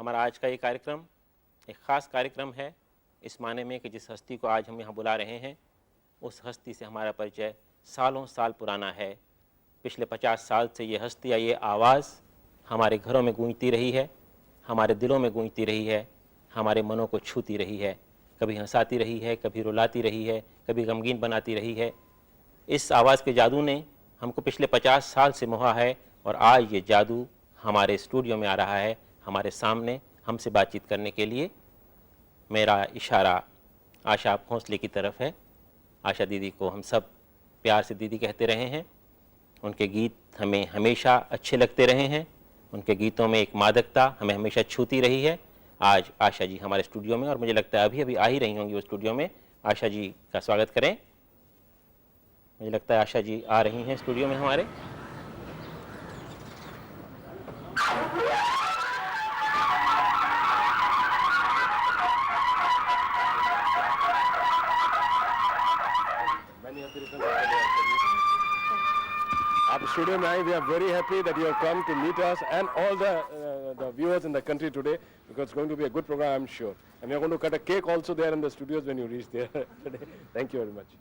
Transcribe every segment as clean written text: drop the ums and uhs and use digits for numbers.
हमारा आज का ये कार्यक्रम एक ख़ास कार्यक्रम है, इस माने में कि जिस हस्ती को आज हम यहाँ बुला रहे हैं उस हस्ती से हमारा परिचय सालों साल पुराना है। पिछले 50 साल से ये हस्ती या ये आवाज़ हमारे घरों में गूंजती रही है, हमारे दिलों में गूंजती रही है, हमारे मनों को छूती रही है, कभी हंसाती रही है, कभी रुलाती रही है, कभी गमगीन बनाती रही है। इस आवाज़ के जादू ने हमको पिछले 50 साल से मोहा है और आज ये जादू हमारे स्टूडियो में आ रहा है, हमारे सामने हमसे बातचीत करने के लिए। मेरा इशारा आशा भोंसले की तरफ है। आशा दीदी को हम सब प्यार से दीदी कहते रहे हैं। उनके गीत हमें हमेशा अच्छे लगते रहे हैं, उनके गीतों में एक मादकता हमें हमेशा छूती रही है। आज आशा जी हमारे स्टूडियो में, और मुझे लगता है अभी अभी आ ही रही होंगी वो स्टूडियो में। आशा जी का स्वागत करें। मुझे लगता है आशा जी आ रही हैं स्टूडियो में हमारे। आप स्टूडियो में आए, we are very happy that you have come to meet us and all the viewers in the country today, because it's going to be a good program, I'm sure. And we are going to cut a cake also there in the studios when you reach there today. Thank you very much.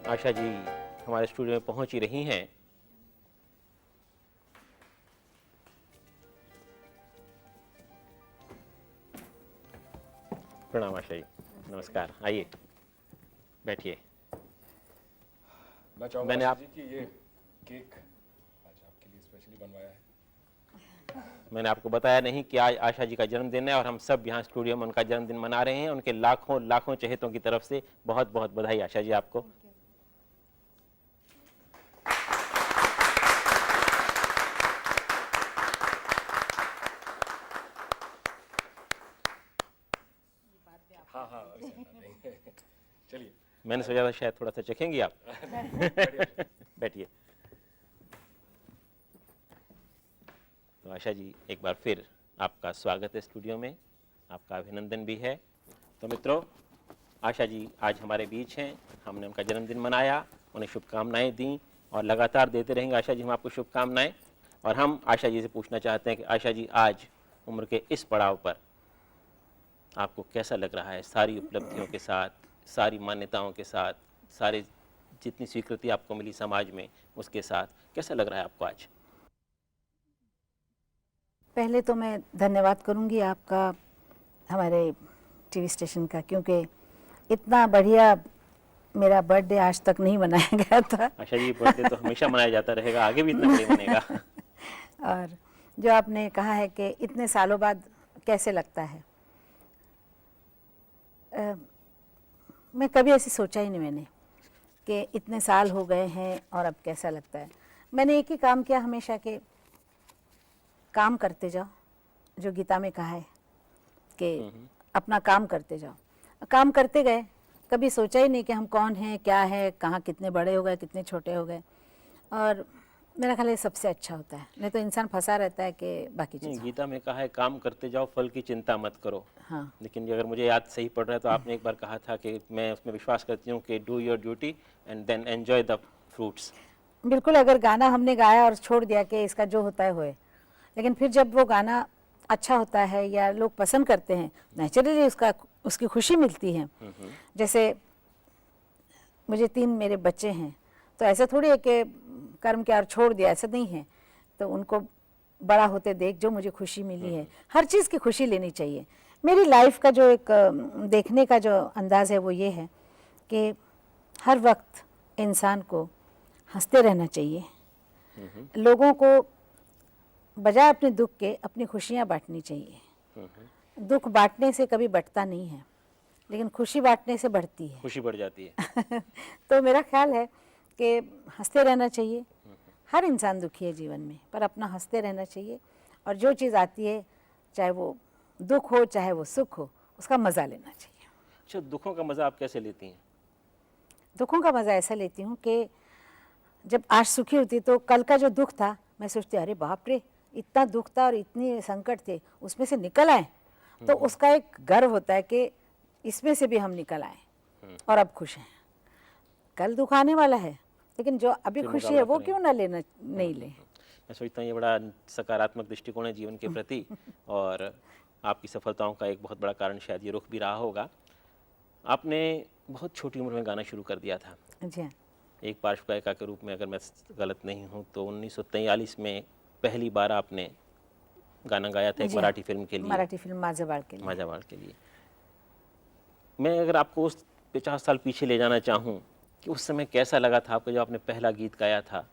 Asha ji हमारे studio में पहुंच ही रही हैं। प्रणाम आशा जी, नमस्कार, आइए बैठिए। मैं चाहूँगा मैंने आशा आप- जी कि ये केक आज आपके लिए स्पेशली बनवाया है। मैंने आपको बताया नहीं कि आज आशा जी का जन्मदिन है और हम सब यहाँ स्टूडियो में उनका जन्मदिन मना रहे हैं। उनके लाखों लाखों चहेतों की तरफ से बहुत बहुत बधाई आशा जी आपको। हाँ हाँ नहीं। चलिए मैंने सोचा था शायद थोड़ा सा चखेंगी आप। बैठिए। तो आशा जी एक बार फिर आपका स्वागत है स्टूडियो में, आपका अभिनंदन भी है। तो मित्रों, आशा जी आज हमारे बीच हैं। हमने उनका जन्मदिन मनाया, उन्हें शुभकामनाएं दी और लगातार देते रहेंगे आशा जी हम आपको शुभकामनाएं। और हम आशा जी से पूछना चाहते हैं कि आशा जी आज उम्र के इस पड़ाव पर आपको कैसा लग रहा है, सारी उपलब्धियों के साथ, सारी मान्यताओं के साथ, सारे जितनी स्वीकृति आपको मिली समाज में उसके साथ, कैसा लग रहा है आपको आज? पहले तो मैं धन्यवाद करूंगी आपका, हमारे टीवी स्टेशन का, क्योंकि इतना बढ़िया मेरा बर्थडे आज तक नहीं मनाया गया था। आशा जी बर्थडे तो हमेशा मनाया जाता रहेगा, आगे भी इतना बढ़िया बनेगा। और जो आपने कहा है कि इतने सालों बाद कैसे लगता है, मैं कभी ऐसे सोचा ही नहीं मैंने कि इतने साल हो गए हैं और अब कैसा लगता है। मैंने एक ही काम किया हमेशा, कि काम करते जाओ, जो गीता में कहा है कि अपना काम करते जाओ। काम करते गए, कभी सोचा ही नहीं कि हम कौन हैं, क्या है, कहाँ कितने बड़े हो गए, कितने छोटे हो गए। और मेरा ख्याल है सबसे अच्छा होता है, नहीं तो इंसान फंसा रहता है कि बाकी नहीं, चीज़। गीता में कहा है काम करते जाओ, फल की चिंता मत करो। हाँ, लेकिन अगर मुझे याद सही पड़ रहा है तो आपने एक बार कहा था कि मैं उसमें विश्वास करती हूँ कि do your duty and then enjoy the fruits. बिल्कुल। अगर गाना हमने गाया और छोड़ दिया कि इसका जो होता है होए, लेकिन फिर जब वो गाना अच्छा होता है या लोग पसंद करते हैं, नेचुरली उसकी खुशी मिलती है। जैसे मुझे 3 मेरे बच्चे हैं, तो ऐसा थोड़ी है कि कर्म के और छोड़ दिया, ऐसा नहीं है। तो उनको बड़ा होते देख जो मुझे खुशी मिली है, हर चीज़ की खुशी लेनी चाहिए। मेरी लाइफ का जो एक देखने का जो अंदाज़ है वो ये है कि हर वक्त इंसान को हंसते रहना चाहिए। लोगों को बजाय अपने दुख के अपनी खुशियाँ बांटनी चाहिए। दुख बांटने से कभी बढ़ता नहीं है, लेकिन खुशी बांटने से बढ़ती है। खुशी बढ़ जाती है। तो मेरा ख्याल है कि हंसते रहना चाहिए। हर इंसान दुखी है जीवन में, पर अपना हंसते रहना चाहिए। और जो चीज़ आती है, चाहे वो दुख हो चाहे वो सुख हो, उसका मज़ा लेना चाहिए। अच्छा, दुखों का मज़ा आप कैसे लेती हैं? दुखों का मज़ा ऐसा लेती हूँ कि जब आज सुखी होती तो कल का जो दुख था मैं सोचती अरे बाप रे इतना दुख था और इतनी संकट थे उसमें से निकल आए, तो उसका एक गर्व होता है कि इसमें से भी हम निकल आए और अब खुश हैं। कल दुख आने वाला है लेकिन जो अभी खुशी है वो क्यों ना लेना नहीं ले। मैं सोचता हूँ ये बड़ा सकारात्मक दृष्टिकोण है जीवन के प्रति और आपकी सफलताओं का एक बहुत बड़ा कारण शायद ये रुख भी रहा होगा। आपने बहुत छोटी उम्र में गाना शुरू कर दिया था। जी हाँ, एक पार्श्व गायिका के रूप में, अगर मैं गलत नहीं हूँ तो 1943 में पहली बार आपने गाना गाया था एक जी हाँ। मराठी फिल्म के लिए, मराठी फिल्म माझाबाळ के लिए। माझाबाळ के लिए। मैं अगर आपको उस 50 साल पीछे ले जाना चाहूँ कि उस समय कैसा लगा था आपको जब आपने पहला गीत गाया था,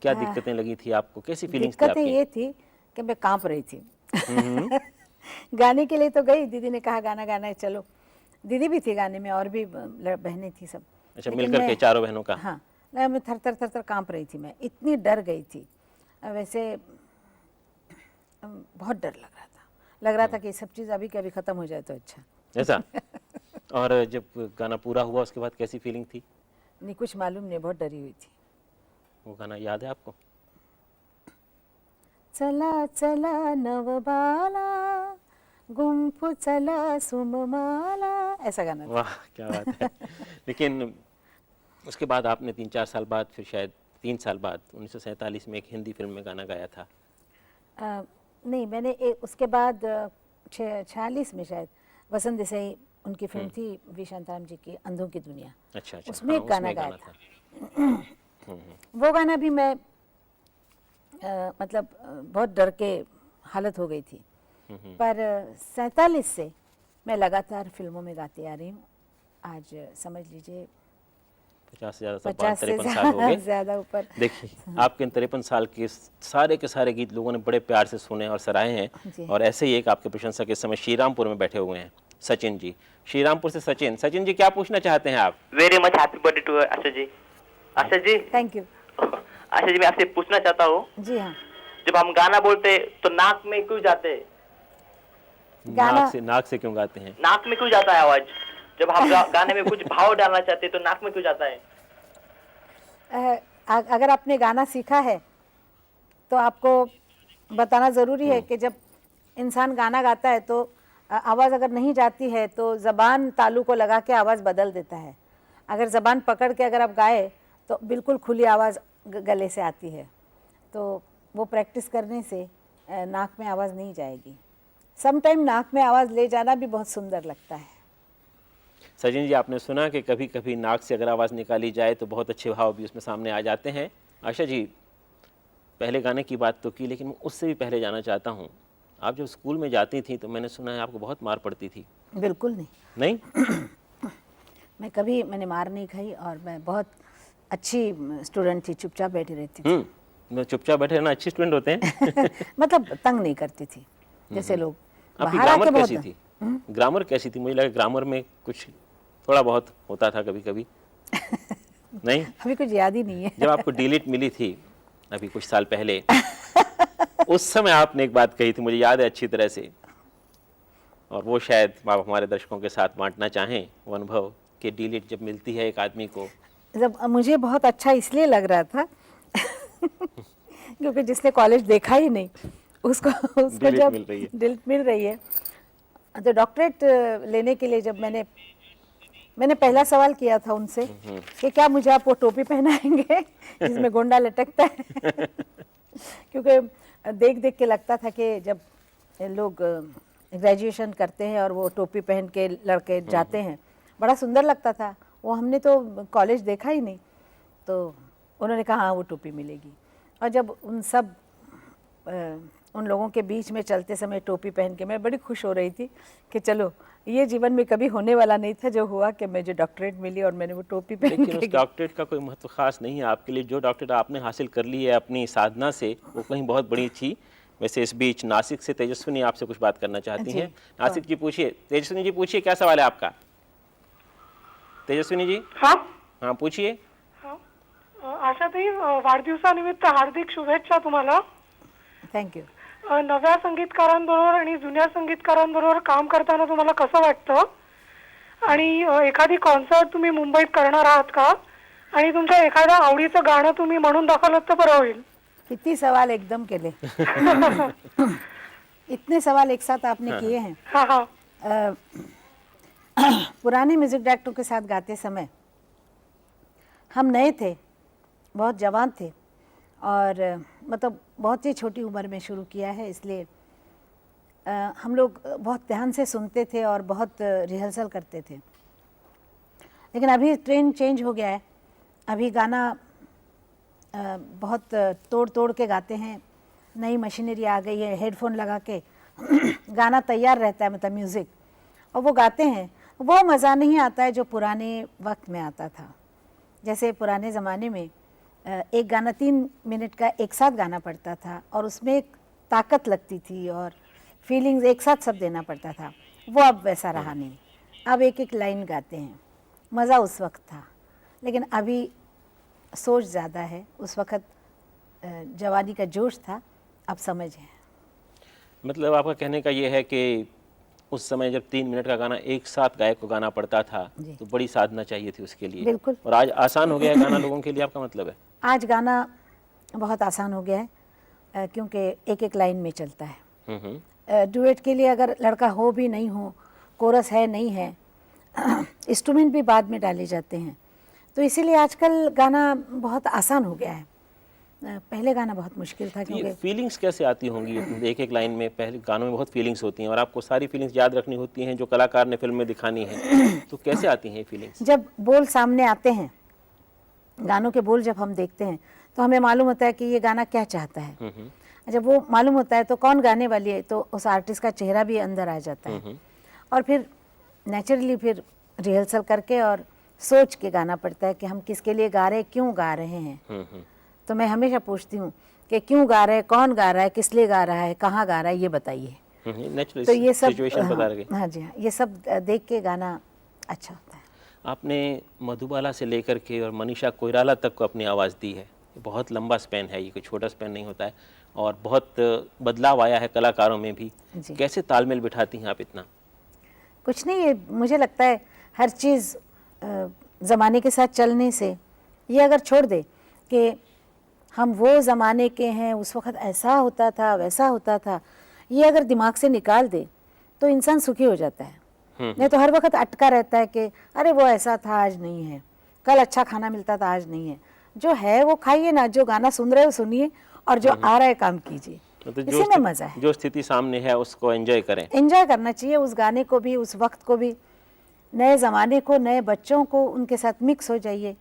क्या दिक्कतें लगी थी आपको, कैसी फीलिंग्स थी दिक्कतें आपकी? ये थी कि मैं कांप रही थी। गाने के लिए तो गई, दीदी ने कहा गाना गाना है चलो। दीदी भी थी गाने में और भी बहनें थी सब। अच्छा, लेकिन मिलकर के मैं- चारों बहनों का? हाँ, मैं थर थर कांप रही थी, मैं इतनी डर गई थी। वैसे बहुत डर लग रहा था कि सब चीज़ अभी के अभी ख़त्म हो जाए तो अच्छा। ऐसा? और जब गाना पूरा हुआ उसके बाद कैसी फीलिंग थी? नहीं कुछ मालूम नहीं, बहुत डरी हुई थी। वो गाना याद है आपको? चला चला नवबाला गुंफू चला सुममाला, ऐसा गाना था। वाह क्या बात है। लेकिन उसके बाद आपने 3-4 साल बाद, फिर शायद 3 साल बाद 1947 में एक हिंदी फिल्म में गाना गाया था। नहीं मैंने उसके बाद 46 में शायद वसंत देसाई उनकी फिल्म थी वी शांताराम जी की अंधों की दुनिया, अच्छा अच्छा, उसमें हाँ, एक गाना उसमें गाया था। वो गाना भी मैं मतलब बहुत डर के हालत हो गई थी, पर 47 से मैं लगातार फिल्मों में गाती आ रही हूँ। आज समझ लीजिए 50 से ज़्यादा सब 50 से 53 साल हो गए। ज़्यादा ऊपर। देखिए आपके इन 53 साल के सारे गीत लोगों ने बड़े प्यार से सुने और सराहे हैं। जी। और ऐसे ही एक आपके प्रशंसक इस समय श्रीरामपुर में बैठे हुए हैं, सचिन जी। श्रीरामपुर से सचिन जी, क्या पूछना चाहते हैं आप? Very much happy birthday to Asha ji. Asha ji, thank you. Asha ji मैं आपसे पूछना चाहता हूँ, जी हाँ, जब हम गाना बोलते तो नाक में क्यों जाते हैं? गाना नाक से क्यों गाते हैं? नाक में क्यों जाता है आवाज? जब हम गाने में कुछ भाव डालना चाहते हैं तो नाक में क्यों जाता है? अगर आपने गाना सीखा है तो आपको बताना ज़रूरी है कि जब इंसान गाना गाता है तो आवाज़ अगर नहीं जाती है तो ज़बान तालू को लगा के आवाज़ बदल देता है। अगर ज़बान पकड़ के अगर आप गाए तो बिल्कुल खुली आवाज़ गले से आती है। तो वो प्रैक्टिस करने से नाक में आवाज़ नहीं जाएगी। सम टाइम नाक में आवाज़ ले जाना भी बहुत सुंदर लगता है। सचिन जी, आपने सुना कि कभी कभी नाक से अगर आवाज़ निकाली जाए तो बहुत अच्छे भाव भी उसमें सामने आ जाते हैं। आशा जी, पहले गाने की बात तो की, लेकिन उससे भी पहले जाना चाहता हूँ, आप जब स्कूल में जाती थी तो मैंने सुना है आपको बहुत मार पड़ती थी। बिल्कुल नहीं, नहीं? मैंने मार नहीं खाई और मैं बहुत अच्छी स्टूडेंट थी, चुपचाप बैठी रहती थी। मैं चुपचाप बैठे रहना अच्छे स्टूडेंट होते हैं। मतलब तंग नहीं करती थी जैसे लोग आपकी बाहर आके ग्रामर बहुत। कैसी थी? ग्रामर कैसी थी? मुझे लगा ग्रामर में कुछ थोड़ा बहुत होता था कभी कभी। नहीं? अभी कुछ याद ही नहीं है। जब आपको डीलिट मिली थी अभी कुछ साल पहले, उस समय आपने एक बात कही थी, मुझे याद है अच्छी तरह से, और वो शायद आप हमारे दर्शकों के साथ बांटना चाहें वो अनुभव कि डीलिट जब मिलती है एक आदमी को। जब मुझे बहुत अच्छा इसलिए लग रहा था क्योंकि जिसने कॉलेज देखा ही नहीं उसको डिलीट जब मिल रही है। डिलीट मिल रही है तो डॉक्टरेट लेने के लिए जब मैंने पहला सवाल किया था उनसे कि क्या मुझे आप वो टोपी पहनाएंगे जिसमें गोंडा लटकता है। क्योंकि देख देख के लगता था कि जब लोग ग्रेजुएशन करते हैं और वो टोपी पहन के लड़के जाते हैं, बड़ा सुंदर लगता था वो। हमने तो कॉलेज देखा ही नहीं, तो उन्होंने कहा हाँ वो टोपी मिलेगी। और जब उन लोगों के बीच में चलते समय टोपी पहन के मैं बड़ी खुश हो रही थी कि चलो ये जीवन में कभी होने वाला नहीं था जो हुआ कि मुझे डॉक्टरेट मिली और मैंने वो टोपी पहन लेकिन उस के। डॉक्टरेट का कोई महत्व खास नहीं है आपके लिए। जो डॉक्टरेट आपने हासिल कर ली है अपनी साधना से, वो कहीं बहुत बड़ी थी। वैसे इस बीच नासिक से तेजस्विनी आपसे कुछ बात करना चाहती जी, हैं। नासिक जी पूछिए, तेजस्विनी जी पूछिए, क्या सवाल है आपका? तेजस्विनी जी, हाँ पूछिए। आशाताई, वाढदिवसानिमित्त हार्दिक शुभेच्छा तुम्हाला. थँक्यू। नव्या संगीतकारांबरोबर आणि जुन्या संगीतकारांबरोबर काम करताना तुम्हाला कसं वाटतं? आणि एखादी कॉन्सर्ट तुम्ही मुंबईत करणार आहात का? आणि तुमच्या एखाद्या आवडीचं गाणं तुम्ही म्हणून दाखवलं तर बरं होईल. कितनी सवाल एकदम के लिए इतने सवाल एक साथ आपने किए हैं. हाँ हाँ. पुराने म्यूजिक डायरेक्टरों के साथ गाते समय हम नए थे, बहुत जवान थे और मतलब बहुत ही छोटी उम्र में शुरू किया है, इसलिए हम लोग बहुत ध्यान से सुनते थे और बहुत रिहर्सल करते थे. लेकिन अभी ट्रेंड चेंज हो गया है. अभी गाना बहुत तोड़ तोड़ के गाते हैं. नई मशीनरी आ गई है, हेडफोन लगा के गाना तैयार रहता है, मतलब म्यूज़िक, और वो गाते हैं. वो मज़ा नहीं आता है जो पुराने वक्त में आता था. जैसे पुराने ज़माने में एक गाना 3 मिनट का एक साथ गाना पड़ता था और उसमें एक ताकत लगती थी और फीलिंग्स एक साथ सब देना पड़ता था. वो अब वैसा रहा नहीं. अब एक एक लाइन गाते हैं. मज़ा उस वक्त था, लेकिन अभी सोच ज़्यादा है. उस वक्त जवानी का जोश था, अब समझ है. मतलब आपका कहने का ये है कि उस समय जब 3 मिनट का गाना एक साथ गायक को गाना पड़ता था जी. तो बड़ी साधना चाहिए थी उसके लिए. बिल्कुल. और आज आसान हो गया है गाना लोगों के लिए, आपका मतलब है? आज गाना बहुत आसान हो गया है क्योंकि एक एक लाइन में चलता है. डुएट के लिए अगर लड़का हो भी नहीं हो, कोरस है नहीं है, इंस्ट्रूमेंट भी बाद में डाले जाते हैं, तो इसीलिए आजकल गाना बहुत आसान हो गया है. पहले गाना बहुत मुश्किल था ये क्योंकि फीलिंग्स कैसे आती होंगी एक एक लाइन में? पहले गानों में बहुत फीलिंग्स होती हैं और आपको सारी फीलिंग्स याद रखनी होती हैं जो कलाकार ने फिल्म में दिखानी है, तो कैसे आती हैं ये फीलिंग्स? जब बोल सामने आते हैं, गानों के बोल जब हम देखते हैं तो हमें मालूम होता है कि ये गाना क्या चाहता है. जब वो मालूम होता है तो कौन गाने वाली है, तो उस आर्टिस्ट का चेहरा भी अंदर आ जाता है. और फिर नेचुरली फिर रिहर्सल करके और सोच के गाना पड़ता है कि हम किसके लिए गा रहे हैं, क्यों गा रहे हैं. तो मैं हमेशा पूछती हूँ कि क्यों गा रहे हैं, कौन गा रहा है, किस लिए गा रहा है, कहाँ गा रहा है, ये बताइए. नेचुरल तो ये सब सिचुएशन बता रहे. हाँ जी हाँ, ये सब देख के गाना अच्छा होता है. आपने मधुबाला से लेकर के और मनीषा कोइराला तक को अपनी आवाज़ दी है. बहुत लंबा स्पैन है, ये कोई छोटा स्पैन नहीं होता है और बहुत बदलाव आया है कलाकारों में भी. जी. कैसे तालमेल बिठाती हैं आप इतना? कुछ नहीं, ये मुझे लगता है हर चीज़ ज़माने के साथ चलने से, ये अगर छोड़ दे कि हम वो ज़माने के हैं, उस वक्त ऐसा होता था वैसा होता था, ये अगर दिमाग से निकाल दे तो इंसान सुखी हो जाता है. नहीं तो हर वक्त अटका रहता है कि अरे वो ऐसा था आज नहीं है, कल अच्छा खाना मिलता था आज नहीं है. जो है वो खाइए ना, जो गाना सुन रहे हो सुनिए और जो आ रहा है काम कीजिए. तो इसी में मज़ा है. जो स्थिति सामने है उसको एंजॉय करें. एंजॉय करना चाहिए उस गाने को भी, उस वक्त को भी, नए ज़माने को, नए बच्चों को, उनके साथ मिक्स हो जाइए.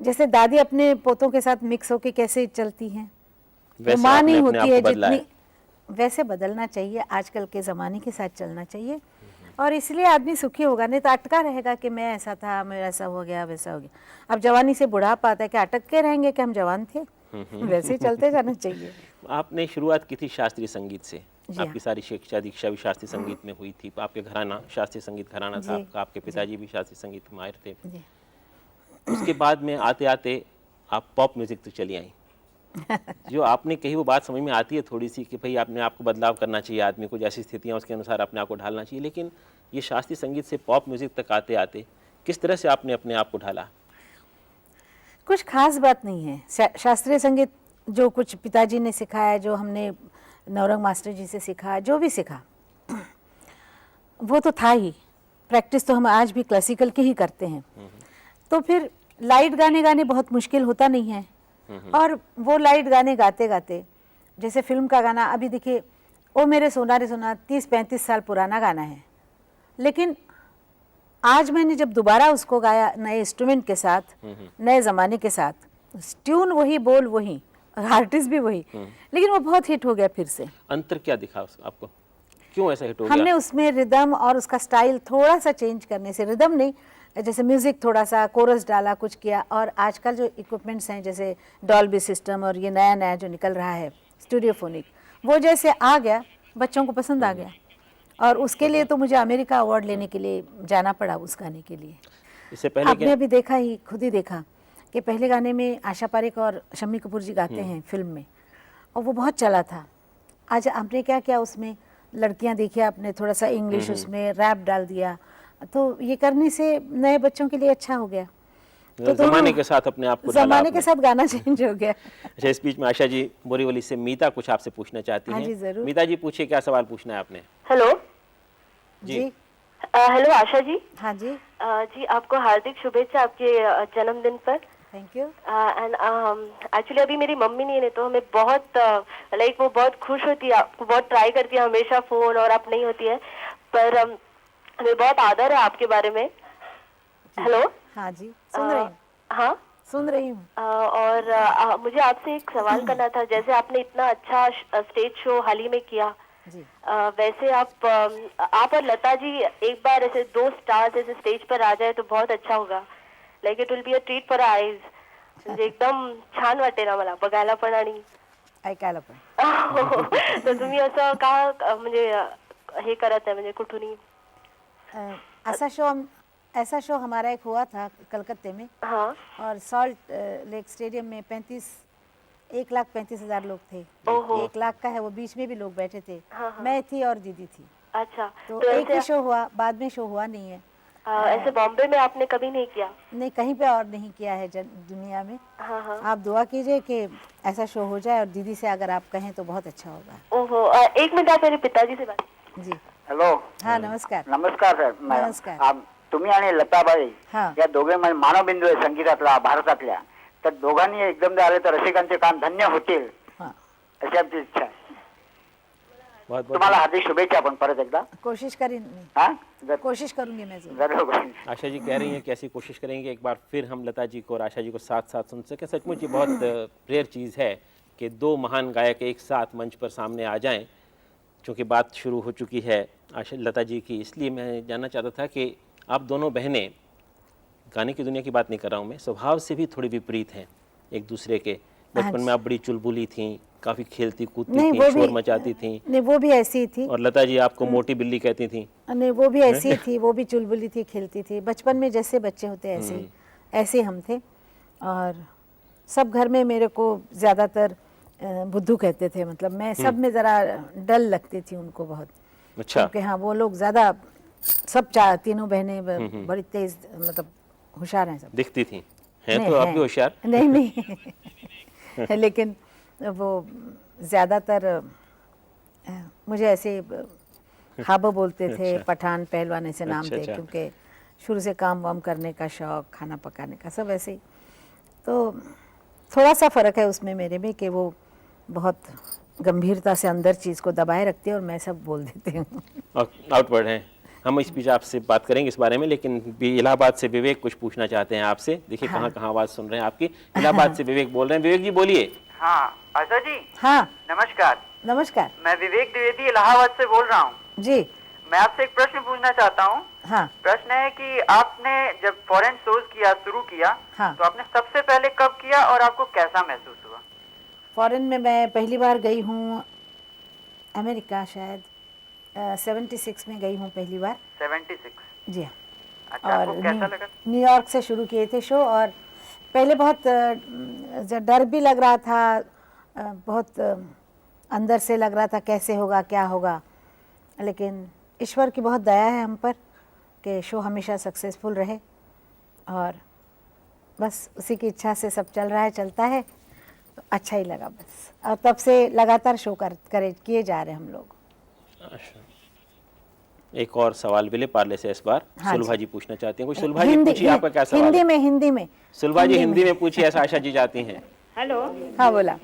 जैसे दादी अपने पोतों के साथ मिक्स होके कैसे चलती हैं, वैसे माँ आपने नहीं अपने होती आप है को बदला जितनी, वैसे बदलना चाहिए. आजकल के ज़माने के साथ चलना चाहिए और इसलिए आदमी सुखी होगा. नहीं तो अटका रहेगा कि मैं ऐसा था, मेरा ऐसा हो गया वैसा हो गया. अब जवानी से बुढ़ापा आता है कि अटक के रहेंगे कि हम जवान थे. वैसे ही चलते जाना चाहिए. आपने शुरुआत की थी शास्त्रीय संगीत से. जी आपकी सारी शिक्षा दीक्षा भी शास्त्रीय संगीत में हुई थी. आपके घराना शास्त्रीय संगीत घराना था जी, आपका. आपके पिताजी भी शास्त्रीय संगीत के माहिर थे. जी. उसके बाद में आते आते आप पॉप म्यूजिक तक चली आई. जो आपने कही वो बात समझ में आती है थोड़ी सी कि भाई आपने आपको बदलाव करना चाहिए, आदमी को जैसी स्थितियाँ उसके अनुसार अपने आप को ढालना चाहिए. लेकिन ये शास्त्रीय संगीत से पॉप म्यूजिक तक आते आते किस तरह से आपने अपने आप को ढाला? कुछ खास बात नहीं है. शास्त्रीय संगीत जो कुछ पिताजी ने सिखाया, जो हमने नौरंग मास्टर जी से सीखा, जो भी सीखा वो तो था ही. प्रैक्टिस तो हम आज भी क्लासिकल की ही करते हैं. तो फिर लाइट गाने गाने बहुत मुश्किल होता नहीं है. और वो लाइट गाने गाते गाते, जैसे फिल्म का गाना, अभी देखिए ओ मेरे सोना रे सोना 30-35 साल पुराना गाना है, लेकिन आज मैंने जब दोबारा उसको गाया नए इंस्ट्रूमेंट के साथ, नए ज़माने के साथ, ट्यून वही, बोल वही, आर्टिस्ट भी वही, लेकिन वो बहुत हिट हो गया फिर से. अंतर क्या दिखा आपको? क्यों ऐसा हिट हो हमने गया? उसमें रिदम और उसका स्टाइल थोड़ा सा चेंज करने से, रिदम नहीं, जैसे म्यूज़िक थोड़ा सा कोरस डाला, कुछ किया. और आजकल जो इक्विपमेंट्स हैं जैसे डॉल्बी सिस्टम और ये नया नया जो निकल रहा है स्टूडियोफोनिक, वो जैसे आ गया, बच्चों को पसंद आ गया. और उसके लिए तो मुझे अमेरिका अवार्ड लेने के लिए जाना पड़ा उस गाने के लिए. इससे पहले आपने अभी देखा ही, खुद ही देखा कि पहले गाने में आशा पारेख और शम्मी कपूर जी गाते हैं फिल्म में, और वो बहुत चला था. आज आपने क्या किया उसमें, लड़कियां देखिए, आपने थोड़ा सा इंग्लिश उसमें रैप डाल दिया, तो ये करने से नए बच्चों के लिए अच्छा हो गया। तो जमाने के साथ अपने आप को ढाला जमाने के आपने। साथ गाना चेंज हो गया। अच्छा, इस बीच में आशा जी बोरीवली से मीता कुछ आपसे पूछना चाहती हाँ हैं। जी, जरूर। मीता जी पूछिए, क्या सवाल पूछना है आपने? हेलो जी। हेलो आशा जी। हाँ जी, जी आपको हार्दिक शुभेच्छा आपके जन्मदिन पर। Thank you. एंड एक्चुअली अभी मेरी मम्मी नहीं है, तो हमें बहुत लाइक वो बहुत खुश होती है, आपको बहुत ट्राई करती है हमेशा फोन, और आप नहीं होती है, पर हमें बहुत आदर है आपके बारे में। हेलो। हाँ जी, सुन रही हूँ, हाँ सुन रही हूँ। और मुझे आपसे एक सवाल करना था। जैसे आपने इतना अच्छा स्टेज शो हाल ही में किया, जी, वैसे आप और लता जी एक बार ऐसे 2 स्टार्स ऐसे स्टेज पर आ जाए तो बहुत अच्छा होगा. Like it will be a treat for eyes. म्हणजे एकदम छान वाटेल ना मला बघायला पण आणि ऐकायला पण. तर तुम्ही असं का म्हणजे हे करत आहे म्हणजे कुठूनही? ऐसा शो हमारा एक हुआ था कलकत्ते में, हाँ और सॉल्ट लेक स्टेडियम में 1,35,000 लोग थे। ओहो. 1 लाख का है वो, बीच में भी लोग बैठे थे। हाँ, हाँ. मैं थी और दीदी थी, अच्छा. तो तो एक ही ऐसे शो हुआ, बाद में शो हुआ नहीं है। ऐसे बॉम्बे में आपने कभी नहीं किया? नहीं, कहीं पे और नहीं किया है दुनिया में। हाँ हाँ. आप दुआ कीजिए कि ऐसा शो हो जाए, और दीदी से अगर आप कहें तो बहुत अच्छा होगा। ओहो. एक मिनिट, आप मेरे पिताजी से बात. जी हॅलो. हाँ, नमस्कार। नमस्कार सर. मॅडम, नमस्कार। तुम्ही आणि लताबाई हाँ। या दोघे मानवबिंदू आहे संगीतातला, भारतातल्या. तर दोघांनी एकदम झाले तर रसिकांचे काम धन्य होतील हाँ, अशी आमची इच्छा आहे. बहुत बहुत तुम्हाला हार्दिक शुभेच्छा पण परत एकदा. कोशिश करेंगे, हा कोशिश करूंगी मैं जरूर। जरूर. आशा जी कह रही हैं कि ऐसी कोशिश करेंगे एक बार फिर हम लता जी को और आशा जी को साथ साथ सुन सकें। सचमुच ये बहुत रेयर चीज़ है कि दो महान गायक एक साथ मंच पर सामने आ जाएं। चूँकि बात शुरू हो चुकी है आशा लता जी की, इसलिए मैं जानना चाहता था कि आप दोनों बहनें, गाने की दुनिया की बात नहीं कर रहा हूँ मैं, स्वभाव से भी थोड़ी विपरीत हैं एक दूसरे के। बचपन में आप बड़ी चुलबुली थीं, काफ़ी खेलती कूदती नहीं, थीं, वो शोर भी- मचाती थीं, नहीं, वो भी ऐसी ही थी। और लता जी आपको मोटी बिल्ली कहती थीं। नहीं, वो भी ऐसी ही थी, वो भी चुलबुली थी, खेलती थी। बचपन में जैसे बच्चे होते ऐसे ही, ऐसे हम थे। और सब घर में मेरे को ज़्यादातर बुद्धू कहते थे, मतलब मैं सब में ज़रा डल लगती थी उनको बहुत। अच्छा, क्योंकि हाँ, वो लोग ज़्यादा सब तीनों बहनें बड़ी तेज, मतलब होशियार हैं सब। दिखती थीं, हैं नहीं, तो आप हैं। भी होशियार। नहीं नहीं लेकिन वो ज़्यादातर मुझे ऐसे हाबो बोलते थे। अच्छा। पठान पहलवान ऐसे नाम अच्छा, थे, अच्छा। क्योंकि शुरू से काम वाम करने का शौक, खाना पकाने का, सब ऐसे ही। तो थोड़ा सा फ़र्क है उसमें मेरे में, कि वो बहुत गंभीरता से अंदर चीज़ को दबाए रखती है और मैं सब बोल देती हूँ। आउटवर्ड हैं। हम इस बीच आपसे बात करेंगे इस बारे में, लेकिन इलाहाबाद से विवेक कुछ पूछना चाहते हैं आपसे। देखिए कहाँ कहाँ आवाज़ सुन रहे हैं आपकी। इलाहाबाद से विवेक बोल रहे हैं। विवेक जी बोलिए। हाँ आशा जी, हाँ, नमस्कार. नमस्कार मैं विवेक द्विवेदी इलाहाबाद से बोल रहा हूँ. जी। मैं आपसे एक प्रश्न पूछना चाहता हूँ. हाँ प्रश्न है कि आपने जब फॉरेन शोज शुरू किया, हाँ। तो आपने सबसे पहले कब किया और आपको कैसा महसूस हुआ? फॉरेन में मैं पहली बार गई हूँ अमेरिका, शायद 76 में गई हूँ पहली बार। 76. जी हाँ। अच्छा, आपको और कैसा लगा? न्यूयॉर्क से शुरू किए थे शो, और पहले बहुत डर भी लग रहा था, बहुत अंदर से लग रहा था कैसे होगा, क्या होगा। लेकिन ईश्वर की बहुत दया है हम पर कि शो हमेशा सक्सेसफुल रहे, और बस उसी की इच्छा से सब चल रहा है, चलता है, तो अच्छा ही लगा बस। और तब से लगातार शो किए जा रहे हैं हम लोग। अच्छा, एक और सवाल विले पार्ले से इस बार हाँ सुलभा जी। जी पूछना चाहती हैं। कुछ सुलभा जी पूछिए, आपका क्या सवाल हिंदी है? में, हिंदी में। सुलभा जी हिंदी में पूछिए, ऐसा आशा जी जाती हैं। हेलो हाँ बोला।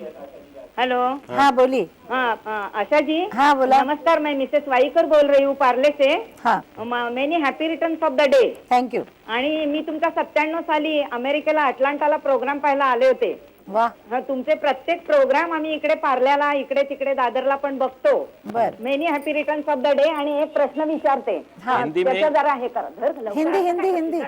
हेलो. हाँ बोली। हाँ आशा जी. हाँ, बोला। नमस्कार, मैं मिसेस वाईकर बोल रही हूँ पार्ले से. हाँ, many happy returns of the day. Thank you. आणि मी तुमचा 97 साली अमेरिकेला अटलांटाला प्रोग्राम पाहायला आले होते. वाह, हा, तुमचे प्रत्येक प्रोग्राम आम्ही इकडे पार्ल्याला, इकडे तिकडे दादरला पण बघतो. बर। Many happy returns of the day. आणि एक प्रश्न विचारते. हाँ। हिंदी में? त्याचं जरा हे करा, धर लवकर. हिंदी हिंदी हिंदी।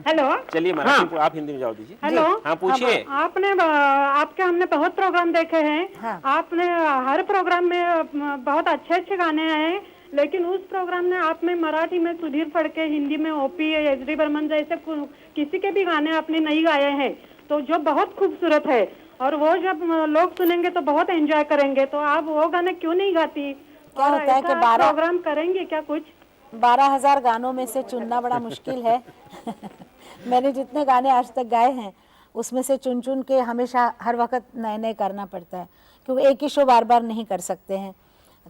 हेलो. चलिए मराठी आप हिंदी में जवाब दीजिए। हेलो. हाँ पूछिए। आपने आपके हमने बहुत प्रोग्राम देखे हैं. हाँ। आपने हर प्रोग्राम में बहुत अच्छे अच्छे गाने आए, लेकिन उस प्रोग्राम में आपने मराठी में सुधीर फड़के, हिंदी में ओपी, एस.डी. बर्मन जैसे किसी के भी गाने आपने नहीं गाए हैं, तो जो बहुत खूबसूरत है, और वो जब लोग सुनेंगे तो बहुत एंजॉय करेंगे. तो आप वो गाने क्यों नहीं गाती? क्या और होता है कि ऐसा 12 प्रोग्राम करेंगे क्या कुछ? 12,000 गानों में से चुनना बड़ा मुश्किल है। मैंने जितने गाने आज तक गाए हैं उसमें से चुन चुन के हमेशा हर वक्त नए नए करना पड़ता है, क्योंकि एक ही शो बार बार नहीं कर सकते हैं।